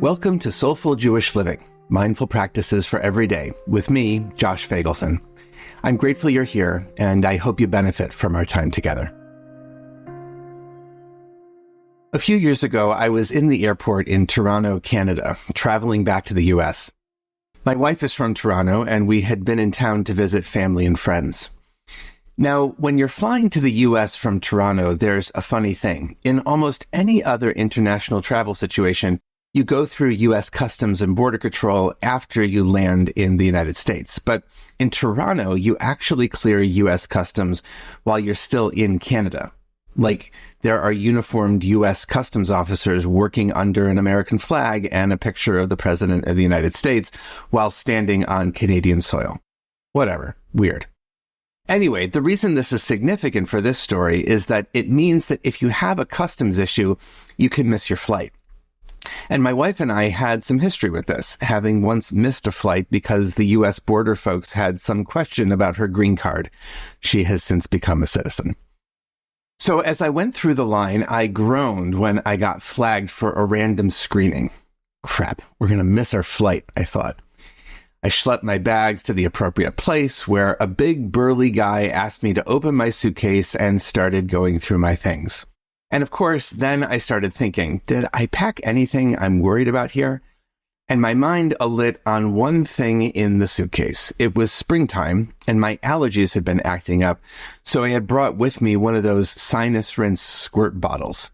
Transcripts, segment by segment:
Welcome to Soulful Jewish Living, Mindful Practices for Every Day, with me, Josh Feigelson. I'm grateful you're here, and I hope you benefit from our time together. A few years ago, I was in the airport in Toronto, Canada, traveling back to the U.S. My wife is from Toronto, and we had been in town to visit family and friends. Now, when you're flying to the U.S. from Toronto, there's a funny thing. In almost any other international travel situation, you go through U.S. Customs and Border Control after you land in the United States. But in Toronto, you actually clear U.S. Customs while you're still in Canada. Like, there are uniformed U.S. Customs officers working under an American flag and a picture of the President of the United States while standing on Canadian soil. Whatever. Weird. Anyway, the reason this is significant for this story is that it means that if you have a customs issue, you can miss your flight. And my wife and I had some history with this, having once missed a flight because the U.S. border folks had some question about her green card. She has since become a citizen. So as I went through the line, I groaned when I got flagged for a random screening. Crap, we're going to miss our flight, I thought. I schlepped my bags to the appropriate place where a big burly guy asked me to open my suitcase and started going through my things. And of course, then I started thinking, did I pack anything I'm worried about here? And my mind alit on one thing in the suitcase. It was springtime, and my allergies had been acting up, so I had brought with me one of those sinus rinse squirt bottles.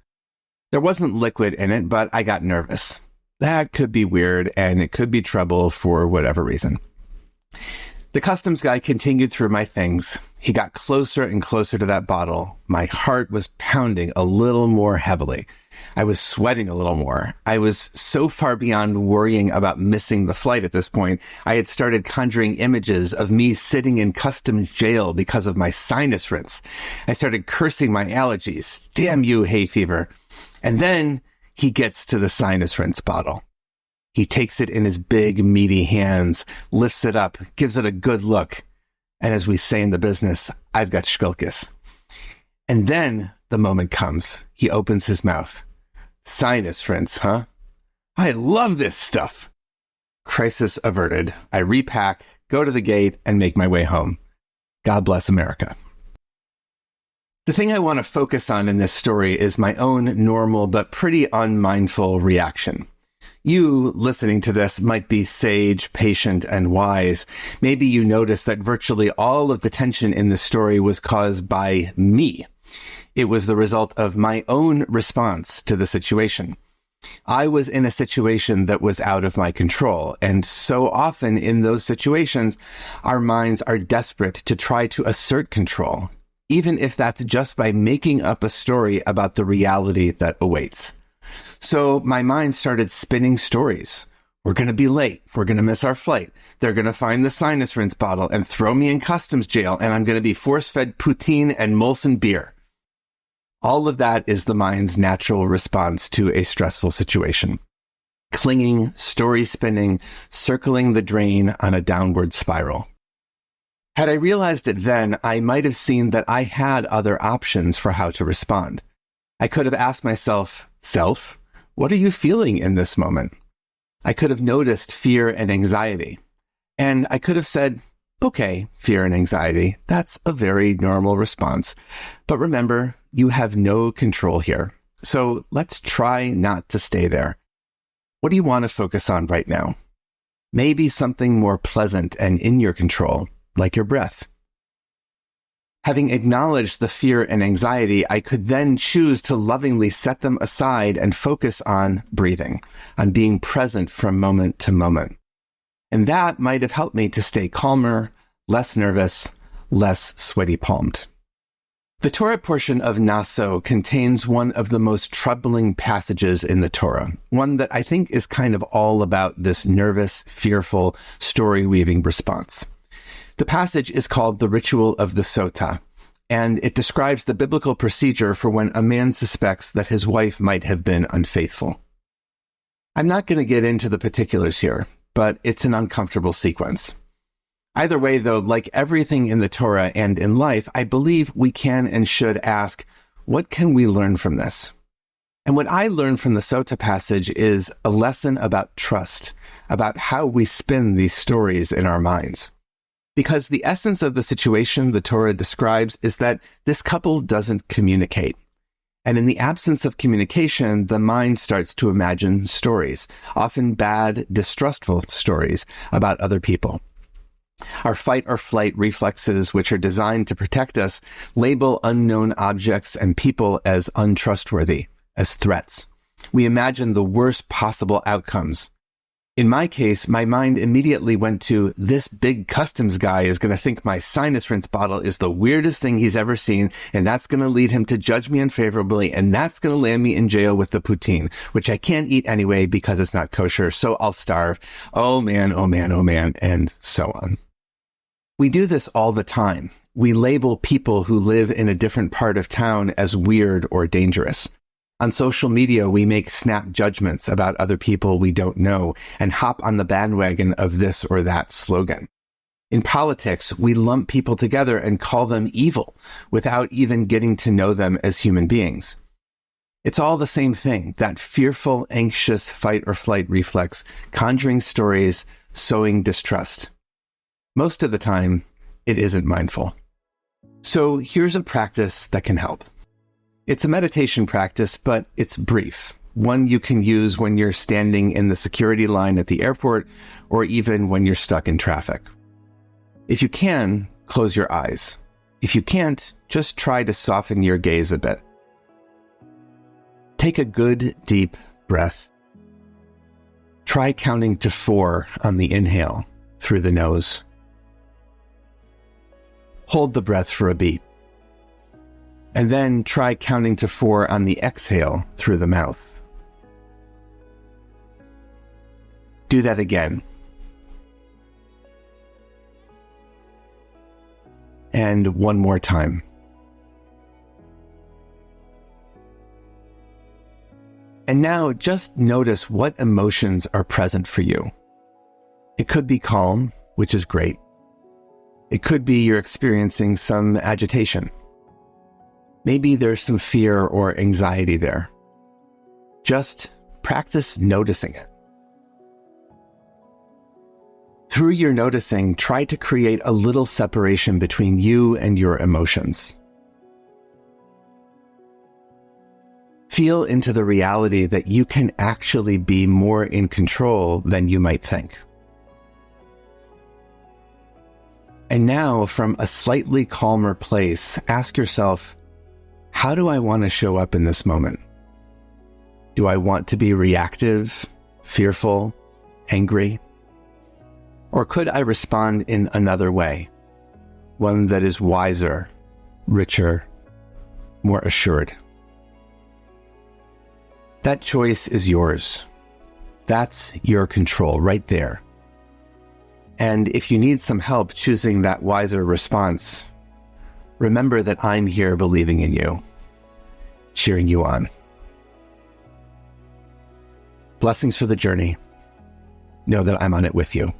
There wasn't liquid in it, but I got nervous. That could be weird, and it could be trouble for whatever reason. The customs guy continued through my things. He got closer and closer to that bottle. My heart was pounding a little more heavily. I was sweating a little more. I was so far beyond worrying about missing the flight at this point. I had started conjuring images of me sitting in customs jail because of my sinus rinse. I started cursing my allergies. Damn you, hay fever. And then he gets to the sinus rinse bottle. He takes it in his big, meaty hands, lifts it up, gives it a good look. And as we say in the business, I've got shkilkis. And then the moment comes. He opens his mouth. Sinus rinse, huh? I love this stuff. Crisis averted. I repack, go to the gate, and make my way home. God bless America. The thing I want to focus on in this story is my own normal but pretty unmindful reaction. You, listening to this, might be sage, patient, and wise. Maybe you notice that virtually all of the tension in this story was caused by me. It was the result of my own response to the situation. I was in a situation that was out of my control, and so often in those situations, our minds are desperate to try to assert control, even if that's just by making up a story about the reality that awaits. So my mind started spinning stories. We're going to be late. We're going to miss our flight. They're going to find the sinus rinse bottle and throw me in customs jail, and I'm going to be force-fed poutine and Molson beer. All of that is the mind's natural response to a stressful situation. Clinging, story spinning, circling the drain on a downward spiral. Had I realized it then, I might have seen that I had other options for how to respond. I could have asked myself, Self, what are you feeling in this moment? I could have noticed fear and anxiety. And I could have said, okay, fear and anxiety, that's a very normal response. But remember, you have no control here. So let's try not to stay there. What do you want to focus on right now? Maybe something more pleasant and in your control, like your breath. Having acknowledged the fear and anxiety, I could then choose to lovingly set them aside and focus on breathing, on being present from moment to moment. And that might have helped me to stay calmer, less nervous, less sweaty palmed. The Torah portion of Naso contains one of the most troubling passages in the Torah, one that I think is kind of all about this nervous, fearful, story-weaving response. The passage is called the Ritual of the Sota, and it describes the biblical procedure for when a man suspects that his wife might have been unfaithful. I'm not going to get into the particulars here, but it's an uncomfortable sequence. Either way, though, like everything in the Torah and in life, I believe we can and should ask, what can we learn from this? And what I learned from the Sota passage is a lesson about trust, about how we spin these stories in our minds. Because the essence of the situation the Torah describes is that this couple doesn't communicate. And in the absence of communication, the mind starts to imagine stories, often bad, distrustful stories about other people. Our fight or flight reflexes, which are designed to protect us, label unknown objects and people as untrustworthy, as threats. We imagine the worst possible outcomes. In my case, my mind immediately went to, this big customs guy is going to think my sinus rinse bottle is the weirdest thing he's ever seen, and that's going to lead him to judge me unfavorably, and that's going to land me in jail with the poutine, which I can't eat anyway because it's not kosher, so I'll starve. Oh man, oh man, oh man, and so on. We do this all the time. We label people who live in a different part of town as weird or dangerous. On social media, we make snap judgments about other people we don't know and hop on the bandwagon of this or that slogan. In politics, we lump people together and call them evil without even getting to know them as human beings. It's all the same thing, that fearful, anxious fight or flight reflex, conjuring stories, sowing distrust. Most of the time, it isn't mindful. So here's a practice that can help. It's a meditation practice, but it's brief. One you can use when you're standing in the security line at the airport or even when you're stuck in traffic. If you can, close your eyes. If you can't, just try to soften your gaze a bit. Take a good, deep breath. Try counting to 4 on the inhale through the nose. Hold the breath for a beat. And then try counting to 4 on the exhale through the mouth. Do that again. And one more time. And now just notice what emotions are present for you. It could be calm, which is great. It could be you're experiencing some agitation. Maybe there's some fear or anxiety there. Just practice noticing it. Through your noticing, try to create a little separation between you and your emotions. Feel into the reality that you can actually be more in control than you might think. And now, from a slightly calmer place, ask yourself, how do I want to show up in this moment? Do I want to be reactive, fearful, angry? Or could I respond in another way? One that is wiser, richer, more assured. That choice is yours. That's your control right there. And if you need some help choosing that wiser response, remember that I'm here believing in you, cheering you on. Blessings for the journey. Know that I'm on it with you.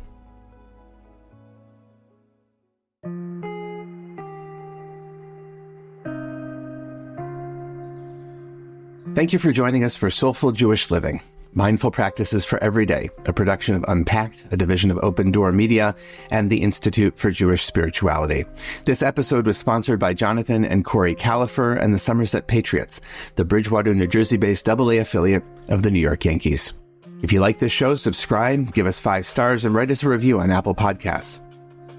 Thank you for joining us for Soulful Jewish Living, Mindful Practices for Every Day, a production of Unpacked, a division of OpenDor Media, and the Institute for Jewish Spirituality. This episode was sponsored by Jonathan and Corey Califer and the Somerset Patriots, the Bridgewater, New Jersey-based AA affiliate of the New York Yankees. If you like this show, subscribe, give us 5 stars, and write us a review on Apple Podcasts.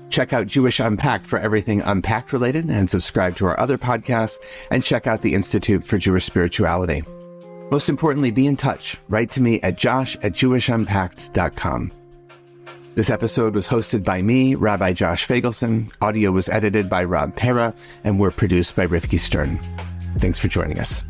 Check out Jewish Unpacked for everything Unpacked related, and subscribe to our other podcasts, and check out the Institute for Jewish Spirituality. Most importantly, be in touch. Write to me at josh@jewishumpacked.com. This episode was hosted by me, Rabbi Josh Feigelson. Audio was edited by Rob Pera, and we're produced by Rivki Stern. Thanks for joining us.